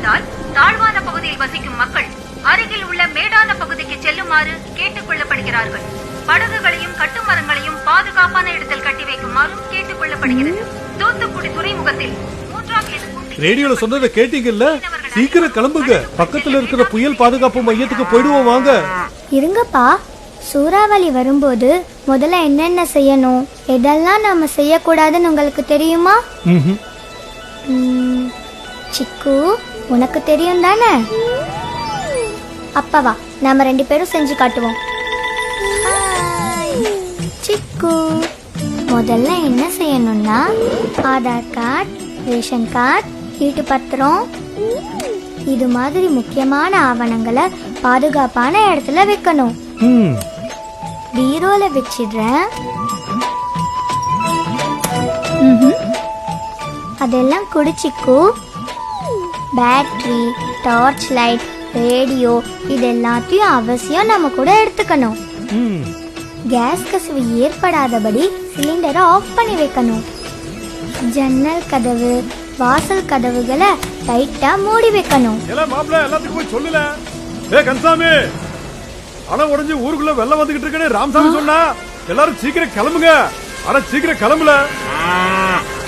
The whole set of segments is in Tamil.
இல்லாததால் தாழ்வான பகுதியில் வசிக்கும் மக்கள் அருகில் உள்ள மேடான பகுதிக்கு செல்லுமாறு கேட்டுக் கொள்ளப்படுகிறார்கள். படகுகளையும் கட்டுமரங்களையும் பாதுகாப்பான இடத்தில் கட்டி வைக்குமாறும் கேட்டுக் கொள்ளப்படுகிறது. தூத்துக்குடி துறைமுகத்தில் ரேடியோல சொன்னதை கேட்டீங்கல்ல? சீக்கிரம் கிளம்புங்க, பக்கத்துல இருக்கிற புயல் பாதுகாப்பு மையத்துக்கு போயிடுவோம் வாங்க. இருங்கப்பா, சூறாவளி வரும்போது முதல்ல என்னென்ன செய்யணும், எதெல்லாம் நாம செய்யக்கூடாதுன்னு உங்களுக்கு தெரியுமா? சிக்கு, உனக்கு தெரியும் தானே? அப்பவா நாம 2 பேரும் செஞ்சு காட்டுவோம். சிக்கு, முதல்ல என்ன செய்யணும்னா ஆதார் கார்டு, ரேஷன் கார்டு, வீட்டு பத்திரம், இது மாதிரி முக்கியமான ஆவணங்களை பாதுகாப்பான இடத்துல வைக்கணும். பீரோல வச்சிடுறேன். அதெல்லாம் குடிச்சிக்கு. பேட்டரி, டார்ச் லைட், ரேடியோ இது எல்லாத்தையும் அவசியம் நம்ம கூட எடுத்துக்கணும். கேஸ் கசிவு ஏற்படாதபடி சிலிண்டரை ஆஃப் பண்ணி வைக்கணும். ஜன்னல் கதவு, வாசல் கதவுகளை டைட்டா மூடி வைக்கணும். எல்லாத்துக்கும் சொல்லல. கன்சாமி, அணை உடைஞ்சு ஊருக்குள்ள வெள்ளம் வந்துகிட்டு இருக்கேன்னு ராமசாமி சொன்னா. எல்லாரும் சீக்கிரம் கிளம்புங்க. ஆனா சீக்கிரம் கிளம்பல.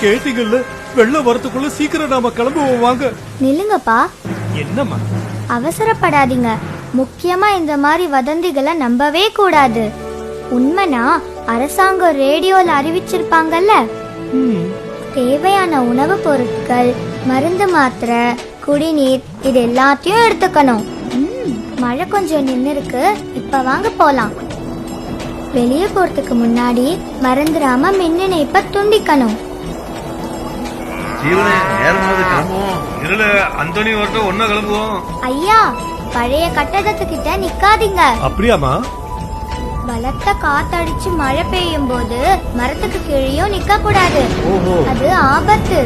கேட்டீங்கல்ல? வெள்ளம் வரத்துக்குள்ள சீக்கிரம் நாம கிளம்புவோம் வாங்க. நில்லுங்கப்பா. என்னம்மா? அவசரப்படாதீங்க. முக்கியமா இந்த மாதிரி வதந்திகளை நம்பவே கூடாது. உண்மைனா அரசாங்கம் ரேடியோல அறிவிச்சிருப்பாங்கல்ல. தேவையான உணவு பொருட்கள், மருந்து, மாத்திரை, குடிநீர் இது எல்லாத்தையும் எடுத்துக்கணும். மழை கொஞ்சம் நின்று இருக்கு, இப்ப வாங்க போலாம். வெளியே போறதுக்கு முன்னாடி மறந்துடாம மின் இணைப்பை துண்டிக்கணும். ஐயா, பழைய கட்டடத்துக்கிட்ட நிக்காதீங்க. அப்படியாமா? பலத்த காத்தடிச்சு மழை பெய்யும் போது மரத்துக்கு கீழேயும் நிக்க கூடாது, அது ஆபத்து.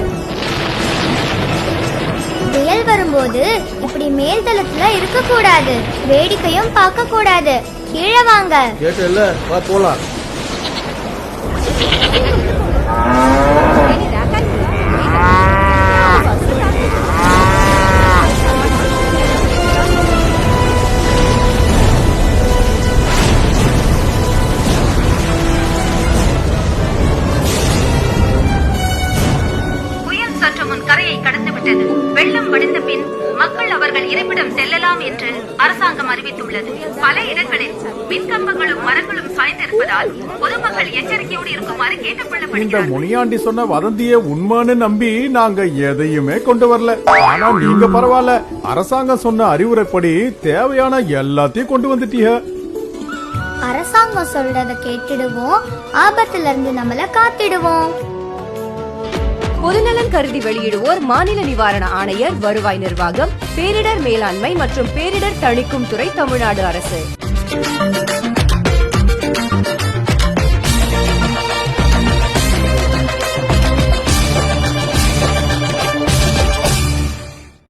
புயல் வரும்போது இப்படி மேல்தளத்துல இருக்க கூடாது, வேடிக்கையும் பார்க்க கூடாது. கீழே வாங்க. போலாம். வெள்ளம் வடிந்த பின் மக்கள் அவர்கள் இருப்பிடம் செல்லலாம் என்று அரசாங்கம் அறிவித்துள்ளது. பல இடங்களில் மின்கம்பங்களும் மரங்களும் சாய்ந்திருப்பதால் பொதுமக்கள் எச்சரிக்கையோடு இருக்குமாறு கேட்டுக் கொள்ளப்படுகிறது. இந்த முனியாண்டி சொன்ன வதந்திய உண்மைன்னு நம்பி நாங்க எதையுமே கொண்டு வரல. ஆனா நீங்க பரவாயில்ல, அரசாங்கம் சொன்ன அறிவுரைப்படி தேவையான எல்லாத்தையும் கொண்டு வந்துட்டீங்க. அரசாங்கம் சொல்றத கேட்டுடுவோம், ஆபத்துல இருந்து நம்மள காத்திடுவோம். பொதுநலன் கருதி வெளியிடுவோர் மாநில நிவாரண ஆணையர், வருவாய் நிர்வாகம், பேரிடர் மேலாண்மை மற்றும் பேரிடர் தணிக்கும் துறை, தமிழ்நாடு அரசு.